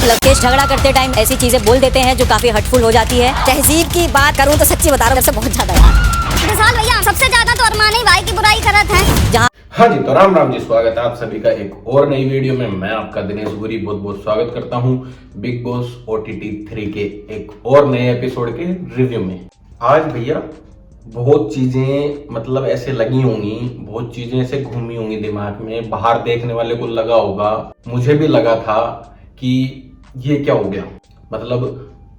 लवकेश झगड़ा करते टाइम ऐसी चीजें बोल देते हैं जो काफी हर्टफुल हो जाती है। तहजीब की बात करूं तो सच्ची बता रहा हूं, बहुत ज्यादा यार। विशाल भैया, सबसे ज्यादा तो अरमान ही भाई की बुराई करत है। जहां हाँ जी, तो राम राम जी, स्वागत है आप सभी का एक और नई वीडियो में। मैं आपका दिनेश गुरी बहुत बहुत स्वागत करता हूँ बिग बॉस OTT 3 के एक और नए एपिसोड के रिव्यू में। आज भैया बहुत चीजें मतलब ऐसे लगी होंगी, बहुत चीजें ऐसे घूमी होंगी दिमाग में। बाहर देखने वाले को लगा होगा, मुझे भी लगा था कि ये क्या हो गया। मतलब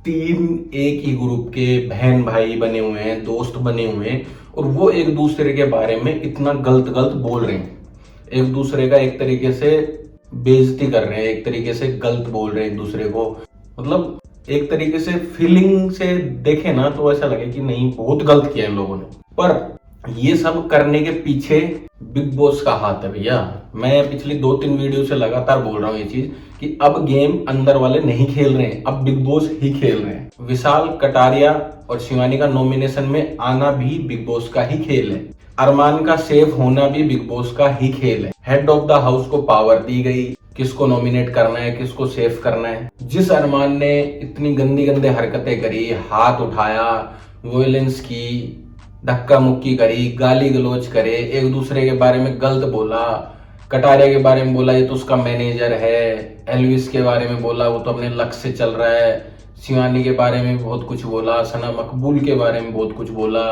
तीन एक ही ग्रुप के बहन भाई बने हुए हैं, दोस्त बने हुए हैं, और वो एक दूसरे के बारे में इतना गलत गलत बोल रहे हैं। एक दूसरे का एक तरीके से बेइज्जती कर रहे हैं, एक तरीके से गलत बोल रहे हैं एक दूसरे को। मतलब एक तरीके से फीलिंग से देखे ना तो ऐसा लगे कि नहीं, बहुत गलत किया इन लोगों ने। पर ये सब करने के पीछे बिग बॉस का हाथ है भैया। मैं पिछली 2-3 वीडियो से लगातार बोल रहा हूँ ये चीज कि अब गेम अंदर वाले नहीं खेल रहे हैं, अब बिग बॉस ही खेल रहे हैं। विशाल, कटारिया और शिवानी का नॉमिनेशन में आना भी बिग बॉस का ही खेल है। अरमान का सेफ होना भी बिग बॉस का ही खेल है। हेड ऑफ द हाउस को पावर दी गई, किसको नॉमिनेट करना है, किसको सेफ करना है। जिस अरमान ने इतनी गंदी गंदी हरकतें करी, हाथ उठाया, वोयलेंस की, धक्का मुक्की करी, गाली गलौज करे, एक दूसरे के बारे में गलत बोला, कटारिया के बारे में बोला ये तो उसका मैनेजर है, एलविस के बारे में बोला वो तो अपने लक्ष्य से चल रहा है, शिवानी के बारे में बहुत कुछ बोला, सना मकबूल के बारे में बहुत कुछ बोला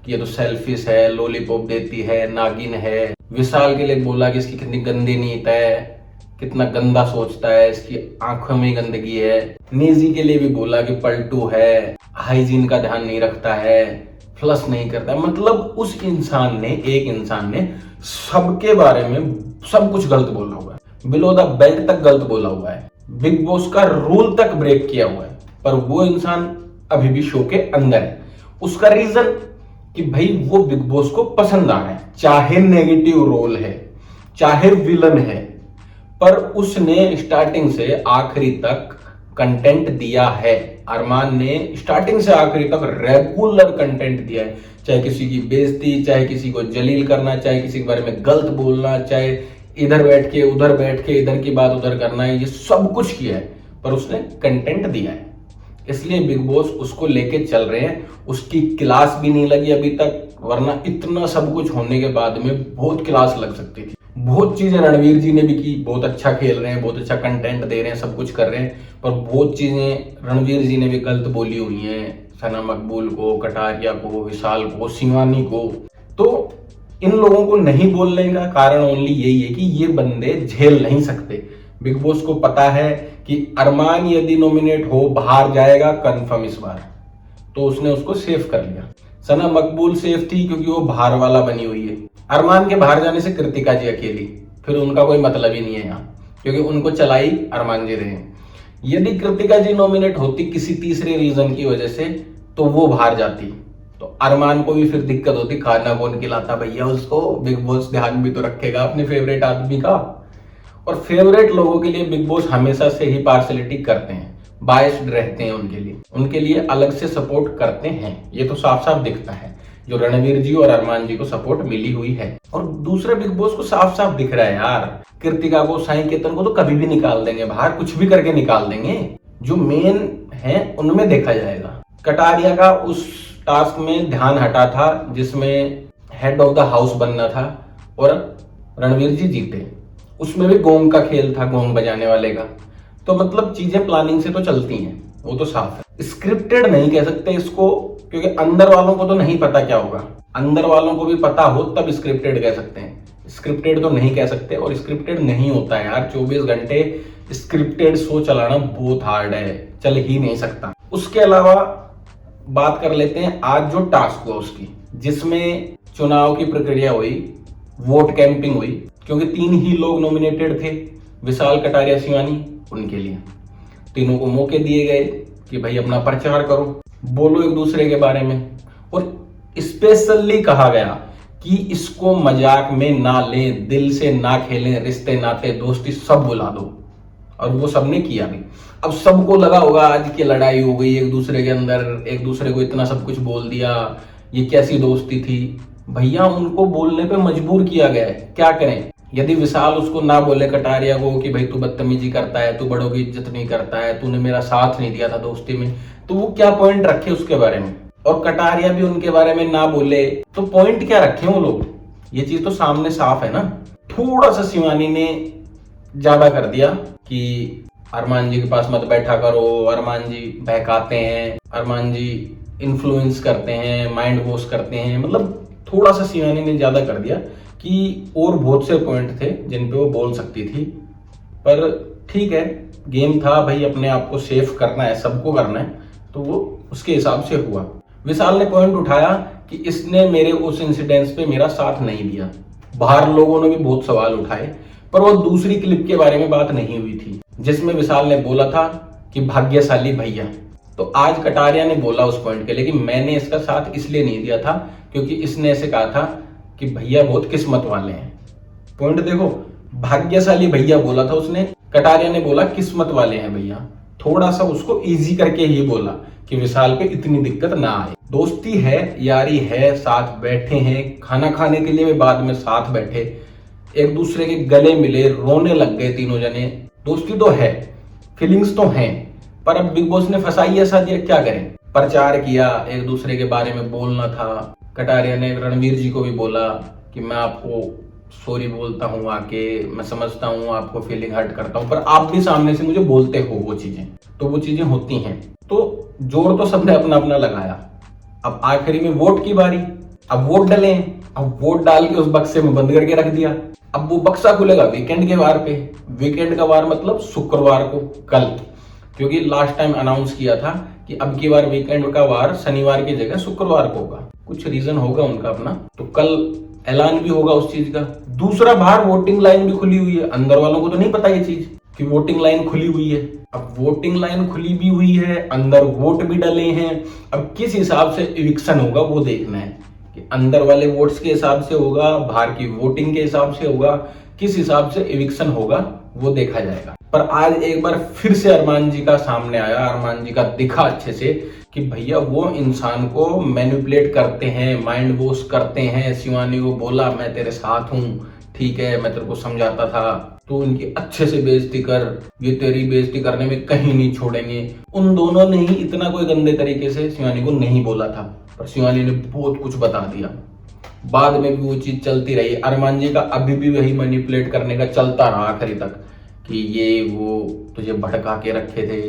कि ये तो सेल्फिश है, लॉलीपॉप देती है, नागिन है। विशाल के लिए बोला कि इसकी कितनी गंदी नीयत है, कितना गंदा सोचता है, इसकी आंखों में गंदगी है। निजी के लिए भी बोला कि पलटू है, हाइजीन का ध्यान नहीं रखता है, फ्लश नहीं करता। मतलब उस इंसान ने, एक इंसान ने सबके बारे में सब कुछ गलत बोला हुआ है, बिलो द बेल्ट तक गलत बोला हुआ है, बिग बॉस का रूल तक ब्रेक किया हुआ है। पर वो इंसान अभी भी शो के अंदर है। उसका रीजन कि भाई वो बिग बॉस को पसंद आ रहा है, चाहे नेगेटिव रोल है, चाहे विलन है, पर उसने स्टार्टिंग से आखिरी तक कंटेंट दिया है। अरमान ने स्टार्टिंग से आखिरी तक रेगुलर कंटेंट दिया है, चाहे किसी की बेइज्जती, चाहे किसी को जलील करना, चाहे किसी के बारे में गलत बोलना, चाहे इधर बैठ के उधर बैठ के इधर की बात उधर करना है, ये सब कुछ किया है, पर उसने कंटेंट दिया है। इसलिए बिग बॉस उसको लेके चल रहे हैं। उसकी क्लास भी नहीं लगी अभी तक, वरना इतना सब कुछ होने के बाद में बहुत क्लास लग सकती थी। बहुत चीजें रणवीर जी ने भी की, बहुत अच्छा खेल रहे हैं, बहुत अच्छा कंटेंट दे रहे हैं, सब कुछ कर रहे हैं, पर बहुत चीजें रणवीर जी ने भी गलत बोली हुई हैं, सना मकबूल को, कटारिया को, विशाल को, शिवानी को। तो इन लोगों को नहीं बोलने का कारण ओनली यही है कि ये बंदे झेल नहीं सकते। बिग बॉस को पता है कि अरमान यदि नॉमिनेट हो, बाहर जाएगा कंफर्म इस बार, तो उसने उसको सेफ कर लिया। सना मकबूल सेफ थी क्योंकि वो बाहर वाला बनी हुई है। अरमान के बाहर जाने से कृतिका जी अकेली, फिर उनका कोई मतलब ही नहीं है यहाँ, क्योंकि उनको चलाई अरमान जी रहे हैं। यदि कृतिका जी नॉमिनेट होती किसी तीसरे रीजन की वजह से, तो वो बाहर जाती, तो अरमान को भी फिर दिक्कत होती, खाना कौन खिलाता भैया उसको। बिग बॉस ध्यान भी तो रखेगा अपने फेवरेट आदमी का। और फेवरेट लोगों के लिए बिग बॉस हमेशा से ही पार्शलिटी करते हैं, बायस्ड रहते हैं, उनके लिए अलग से सपोर्ट करते हैं। ये तो साफ साफ दिखता है, जो रणवीर जी और अरमान जी को सपोर्ट मिली हुई है। और दूसरे बिग बॉस को साफ साफ दिख रहा है यार, कृतिका को, साई केतन को तो कभी भी निकाल देंगे बाहर, कुछ भी करके निकाल देंगे। जो मेन है उनमें देखा जाएगा। कटारिया का उस टास्क में ध्यान हटा था जिसमें हेड ऑफ द हाउस बनना था, और रणवीर जी जीते। उसमें भी गोंग का खेल था, गोंग बजाने वाले का। तो मतलब चीजें प्लानिंग से तो चलती हैं, वो तो साफ है। स्क्रिप्टेड नहीं कह सकते इसको, क्योंकि अंदर वालों को तो नहीं पता क्या होगा। अंदर वालों को भी पता हो तब स्क्रिप्टेड कह सकते हैं, स्क्रिप्टेड तो नहीं कह सकते। और स्क्रिप्टेड नहीं होता है यार, 24 घंटे स्क्रिप्टेड शो चलाना बहुत हार्ड है, चल ही नहीं सकता। उसके अलावा बात कर लेते हैं आज जो टास्क हुआ उसकी, जिसमें चुनाव की प्रक्रिया हुई, वोट कैंपिंग हुई, क्योंकि 3 ही लोग नॉमिनेटेड थे, विशाल, कटारिया, शिवानी। उनके लिए तीनों को मौके दिए गए कि भाई अपना प्रचार करो, बोलो एक दूसरे के बारे में। और स्पेशली कहा गया कि इसको मजाक में ना लें, दिल से ना खेलें, रिश्ते नाते दोस्ती सब बुला दो। और वो सबने किया भी। अब सबको लगा होगा आज की लड़ाई हो गई एक दूसरे के अंदर, एक दूसरे को इतना सब कुछ बोल दिया, ये कैसी दोस्ती थी। भैया उनको बोलने पे मजबूर किया गया है, क्या करें। यदि विशाल उसको ना बोले कटारिया को कि भाई तू बदतमीजी करता है, तू बड़ों की इज्जत नहीं करता है, तूने मेरा साथ नहीं दिया था दोस्ती में, तो वो क्या पॉइंट रखे उसके बारे में, और कटारिया भी उनके बारे में ना बोले तो पॉइंट क्या रखे वो लोग। ये चीज तो सामने साफ है ना। थोड़ा सा शिवानी ने ज्यादा कर दिया कि अरमान जी के पास मत बैठा करो, अरमान जी बहकाते हैं, अरमान जी इन्फ्लुएंस करते हैं, माइंड वॉश करते हैं, मतलब थोड़ा सा शिवानी ने ज्यादा कर दिया कि और बहुत से पॉइंट थे जिन पे वो बोल सकती थी। पर ठीक है, गेम था भाई, अपने आप को सेफ करना है, सबको करना है, तो वो उसके हिसाब से हुआ। विशाल ने पॉइंट उठाया कि इसने मेरे उस इंसिडेंस पे मेरा साथ नहीं दिया। बाहर लोगों ने भी बहुत सवाल उठाए, पर वो दूसरी क्लिप के बारे में बात नहीं हुई थी जिसमें विशाल ने बोला था कि भाग्यशाली भैया। तो आज कटारिया ने बोला उस पॉइंट के लिए कि मैंने इसका साथ इसलिए नहीं दिया था क्योंकि इसने ऐसे कहा था कि भैया बहुत किस्मत वाले हैं। पॉइंट देखो, भाग्यशाली भैया बोला था उसने, कटारिया ने बोला किस्मत वाले हैं भैया। थोड़ा सा उसको इजी करके ही बोला कि विशाल पे इतनी दिक्कत ना आए। दोस्ती है, यारी है, साथ बैठे हैं, खाना खाने के लिए भी बाद में साथ बैठे, एक दूसरे के गले मिले, रोने लग गए तीनों जने। दोस्ती तो है, फीलिंग्स तो हैं, पर अब बिग बॉस ने फंसाई ऐसा दिया, क्या करें। प्रचार किया, एक दूसरे के बारे में बोलना था। कटारिया ने रणवीर जी को भी बोला कि मैं आपको सॉरी बोलता हूँ आके, मैं समझता हूँ आपको फीलिंग हर्ट करता हूँ, पर आप भी सामने से मुझे बोलते हो वो चीजें, तो वो चीजें होती हैं। तो जोर तो सबने अपना अपना लगाया। अब आखिरी में वोट की बारी, अब वोट डले, अब वोट डाल के उस बक्से में बंद करके रख दिया। अब वो बक्सा खुलेगा वीकेंड के वार पे। वीकेंड का वार मतलब शुक्रवार को, कल, क्योंकि लास्ट टाइम अनाउंस किया था कि अब की बार वीकेंड का वार शनिवार की जगह शुक्रवार को होगा। कुछ रीजन होगा उनका अपना, तो कल ऐलान भी होगा उस चीज का। दूसरा, बाहर वोटिंग लाइन भी खुली हुई है। अंदर वालों को तो नहीं पता ये चीज कि वोटिंग लाइन खुली हुई है। अब वोटिंग लाइन खुली भी हुई है, अंदर वोट भी डले हैं। अब किस हिसाब से इविक्शन होगा वो देखना है कि अंदर वाले वोट्स के हिसाब से होगा, बाहर की वोटिंग के हिसाब से होगा, किस हिसाब से इविक्शन होगा वो देखा जाएगा। पर आज एक बार फिर से अरमान जी का सामने आया, अरमान जी का दिखा अच्छे से कि भैया वो इंसान को मैनिपुलेट करते हैं, माइंड वॉश करते हैं। शिवानी को बोला मैं तेरे साथ हूँ, ठीक है, मैं तेरे को समझाता था, तो उनकी अच्छे से बेइज्जती कर, ये तेरी बेइज्जती करने में कहीं नहीं छोड़ेंगे। उन दोनों ने ही इतना कोई गंदे तरीके से शिवानी को नहीं बोला था, पर शिवानी ने बहुत कुछ बता दिया। बाद में भी वो चीज चलती रही। अरमान जी का अभी भी वही मैनिपुलेट करने का चलता रहा आखिरी तक कि ये वो तुझे भड़का के रखे थे।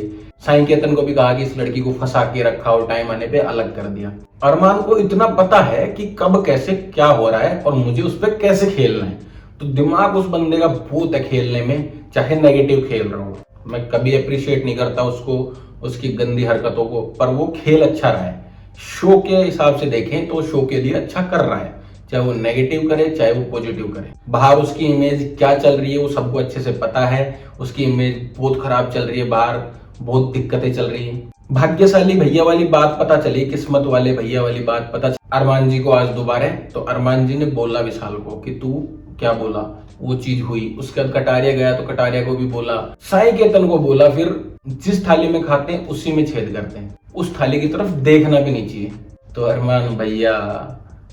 साईं केतन को भी कहा कि इस लड़की को फंसा के रखा और टाइम आने पे अलग कर दिया। अरमान को इतना पता है कि कब कैसे क्या हो रहा है और मुझे उस पर कैसे खेलना है, तो दिमाग उस बंदे का भूत है खेलने में, चाहे नेगेटिव खेल रहा हो। मैं कभी अप्रिशिएट नहीं करता उसको, उसकी गंदी हरकतों को, पर वो खेल अच्छा रहा है। शो के हिसाब से देखें तो शो के लिए अच्छा कर रहा है, चाहे वो नेगेटिव करे चाहे वो पॉजिटिव करे। बाहर उसकी इमेज क्या चल रही है वो सबको अच्छे से पता है। उसकी इमेज बहुत खराब चल रही है, बाहर बहुत दिक्कतें चल रही हैं। भाग्यशाली भैया वाली बात पता चली, किस्मत वाले भैया वाली बात पता चली अरमान जी को आज दोबारा। तो अरमान जी ने बोला विशाल को कि तू क्या बोला, वो चीज हुई। उसके बाद कटारिया गया तो कटारिया को भी बोला, साईं केतन को बोला। फिर जिस थाली में खाते हैं उसी में छेद करते हैं, उस थाली की तरफ देखना भी नहीं चाहिए। तो अरमान भैया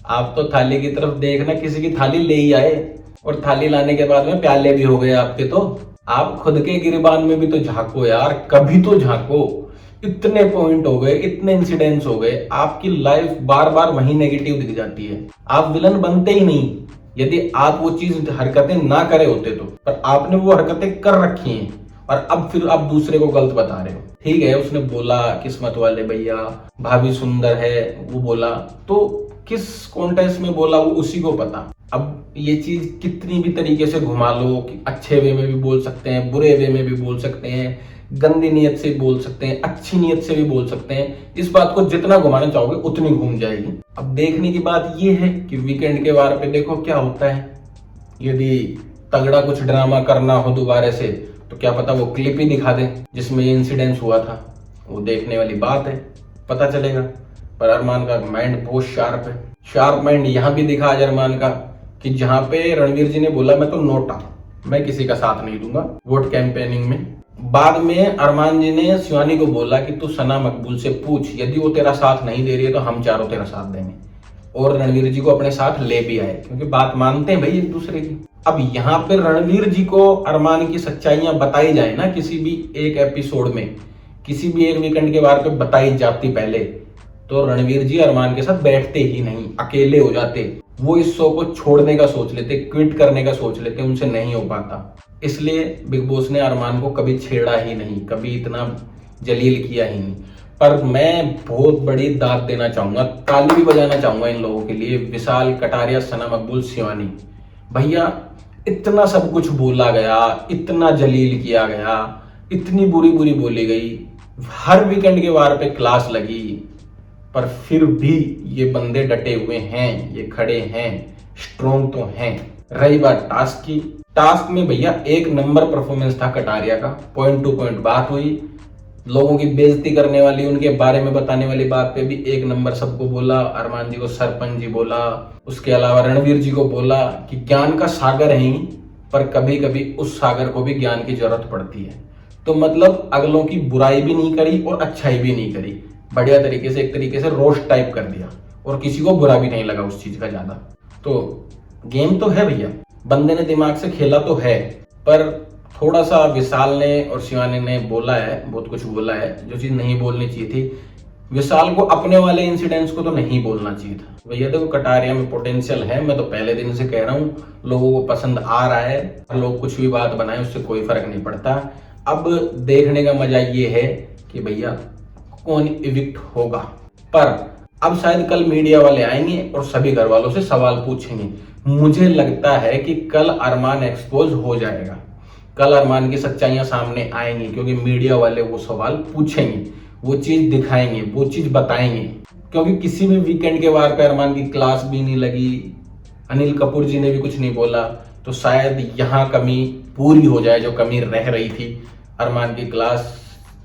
आप तो थाली की तरफ देखना, किसी की थाली ले ही आए, और थाली लाने के बाद में प्याले भी हो गए आपके। तो आप खुद के गिरबान में भी तो झांको यार, कभी तो झांको। इतने पॉइंट हो गए, इतने इंसिडेंट्स हो गए, आपकी लाइफ बार बार वही नेगेटिव दिख जाती है। आप विलन बनते ही नहीं यदि आप वो चीज हरकतें ना करे होते तो, पर आपने वो हरकतें कर रखी हैं और अब फिर आप दूसरे को गलत बता रहे हो। ठीक है, उसने बोला किस्मत वाले भैया, भाभी सुंदर है, वो बोला, तो किस कॉन्टेक्स्ट में बोला वो उसी को पता। अब ये चीज कितनी भी तरीके से घुमा लो कि अच्छे वे में भी बोल सकते हैं, बुरे वे में भी बोल सकते हैं, गंदी नीयत से बोल सकते हैं, अच्छी नीयत से भी बोल सकते हैं। इस बात को जितना घुमाना चाहोगे उतनी घूम जाएगी। अब देखने की बात ये है कि वीकेंड के वार पे देखो क्या होता है। यदि तगड़ा कुछ ड्रामा करना हो दोबारा से तो क्या पता वो क्लिप ही दिखा दे जिसमें ये इंसिडेंस हुआ था। वो देखने वाली बात है, पता चलेगा। पर अरमान का माइंड बहुत शार्प है। शार्प माइंड यहाँ भी दिखा आज अरमान का कि जहाँ पे रणवीर जी ने बोला मैं तो नोटा, मैं किसी का साथ नहीं दूंगा वोट कैंपेनिंग में। बाद में अरमान जी ने शिवानी को बोला कि तू सना मकबूल से पूछ, यदि वो तेरा साथ नहीं दे रही है तो हम चारों तेरा साथ देंगे। और रणवीर जी को अपने साथ ले भी आए, क्योंकि बात मानते हैं भाई एक दूसरे की। अब यहाँ पे रणवीर जी को अरमान की सच्चाइयां बताई जाए ना, किसी भी एक एपिसोड में, किसी भी एक वीकेंड के बार पे बताई जाती पहले, तो रणवीर जी अरमान के साथ बैठते ही नहीं, अकेले हो जाते। वो इस शो को छोड़ने का सोच लेते, क्विट करने का सोच लेते, उनसे नहीं हो पाता। इसलिए बिग बॉस ने अरमान को कभी छेड़ा ही नहीं, कभी इतना जलील किया ही नहीं। पर मैं बहुत बड़ी दाद देना चाहूंगा, ताली भी बजाना चाहूंगा इन लोगों के लिए, विशाल, कटारिया, सना मकबूल, शिवानी भैया। इतना सब कुछ बोला गया, इतना जलील किया गया, इतनी बुरी बुरी बोली गई, हर वीकेंड के वार पे क्लास लगी, पर फिर भी ये बंदे डटे हुए हैं, ये खड़े हैं, स्ट्रॉन्ग तो हैं। रही बात टास्क की, टास्क में भैया एक नंबर परफॉर्मेंस था कटारिया का, पॉइंट टू पॉइंट बात हुई, लोगों की बेइज्जती करने वाली, उनके बारे में बताने वाली बात पे भी एक नंबर सबको बोला। अरमान जी को सरपंच जी बोला, उसके अलावा रणवीर जी को बोला कि ज्ञान का सागर है ही, पर कभी कभी उस सागर को भी ज्ञान की जरूरत पड़ती है। तो मतलब अगलों की बुराई भी नहीं करी और अच्छाई भी नहीं करी, बढ़िया तरीके से, एक तरीके से रोस्ट टाइप कर दिया, और किसी को बुरा भी नहीं लगा उस चीज का ज्यादा। तो गेम तो है भैया, बंदे ने दिमाग से खेला तो है, पर थोड़ा सा विशाल ने और शिवानी ने बोला है, बहुत कुछ बोला है जो चीज नहीं बोलनी चाहिए थी। विशाल को अपने वाले इंसिडेंट्स को तो नहीं बोलना चाहिए था भैया। देखो कटारिया में पोटेंशियल है, मैं तो पहले दिन से कह रहा हूँ, लोगों को पसंद आ रहा है, लोग कुछ भी बात बनाए उससे कोई फर्क नहीं पड़ता। अब देखने का मजा ये है कि भैया कौन इविक्ट होगा। पर अब शायद कल मीडिया वाले आएंगे और सभी घर वालों से सवाल पूछेंगे। मुझे लगता है कि कल अरमान एक्सपोज हो जाएगा, कल अरमान की सच्चाइयां सामने आएंगी, क्योंकि मीडिया वाले वो सवाल पूछेंगे, वो चीज दिखाएंगे, वो चीज बताएंगे। क्योंकि किसी भी वीकेंड के वार पे अरमान की क्लास भी नहीं लगी, अनिल कपूर जी ने भी कुछ नहीं बोला, तो शायद यहाँ कमी पूरी हो जाए, जो कमी रह रही थी। अरमान की क्लास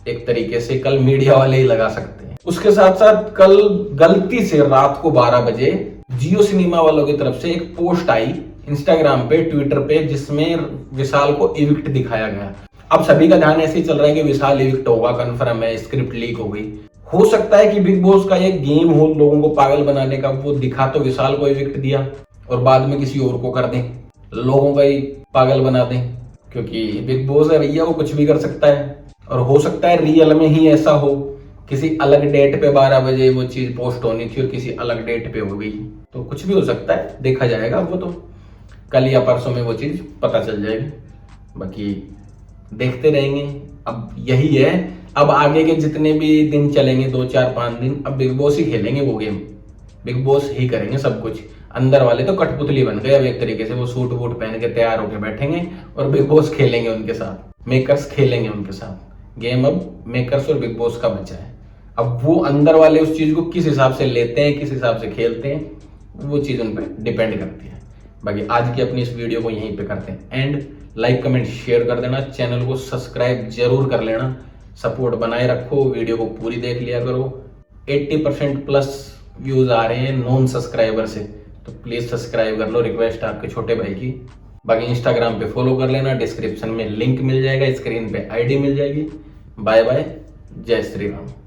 एक तरीके से कल मीडिया वाले ही लगा सकते हैं। उसके साथ साथ कल गलती से रात को 12 बजे जियो सिनेमा वालों की तरफ से एक पोस्ट आई इंस्टाग्राम पे, ट्विटर पे, जिसमें विशाल को इविक्ट दिखाया गया। अब सभी का ध्यान ऐसे ही चल रहा है कि विशाल इविक्ट होगा, कन्फर्म है, स्क्रिप्ट लीक हो गई। हो सकता है कि बिग बॉस का एक गेम हो लोगों को पागल बनाने का, वो दिखा तो विशाल को इविक्ट दिया और बाद में किसी और को कर दें, लोगों का ही पागल बना दें, क्योंकि बिग बॉस है भैया, वो कुछ भी कर सकता है। और हो सकता है रियल में ही ऐसा हो, किसी अलग डेट पे 12 बजे वो चीज पोस्ट होनी थी और किसी अलग डेट पे हो गई, तो कुछ भी हो सकता है, देखा जाएगा। वो तो कल या परसों में वो चीज पता चल जाएगी, बाकी देखते रहेंगे। अब यही है, अब आगे के जितने भी दिन चलेंगे, 2 4 5 दिन, अब बिग बॉस ही खेलेंगे वो गेम, बिग बॉस ही करेंगे सब कुछ। अंदर वाले तो कठपुतली बन गए अब एक तरीके से, वो सूट वूट पहन के तैयार होके बैठेंगे और बिग बॉस खेलेंगे उनके साथ, मेकर्स खेलेंगे उनके साथ गेम। अब मेकर्स और बिग बॉस का बचा है, अब वो अंदर वाले उस चीज को किस हिसाब से लेते हैं, किस हिसाब से खेलते हैं, वो चीज उन पर डिपेंड करती है। बाकी आज की अपनी इस वीडियो को यहीं पे करते हैं एंड। लाइक कमेंट शेयर कर देना, चैनल को सब्सक्राइब जरूर कर लेना, सपोर्ट बनाए रखो, वीडियो को पूरी देख लिया करो। 80% प्लस व्यूज आ रहे हैं नॉन सब्सक्राइबर से, तो प्लीज सब्सक्राइब कर लो, रिक्वेस्ट है आपके छोटे भाई की। बाकी इंस्टाग्राम पे फॉलो कर लेना, डिस्क्रिप्शन में लिंक मिल जाएगा, स्क्रीन पे आईडी मिल जाएगी। बाय बाय, जय श्री राम।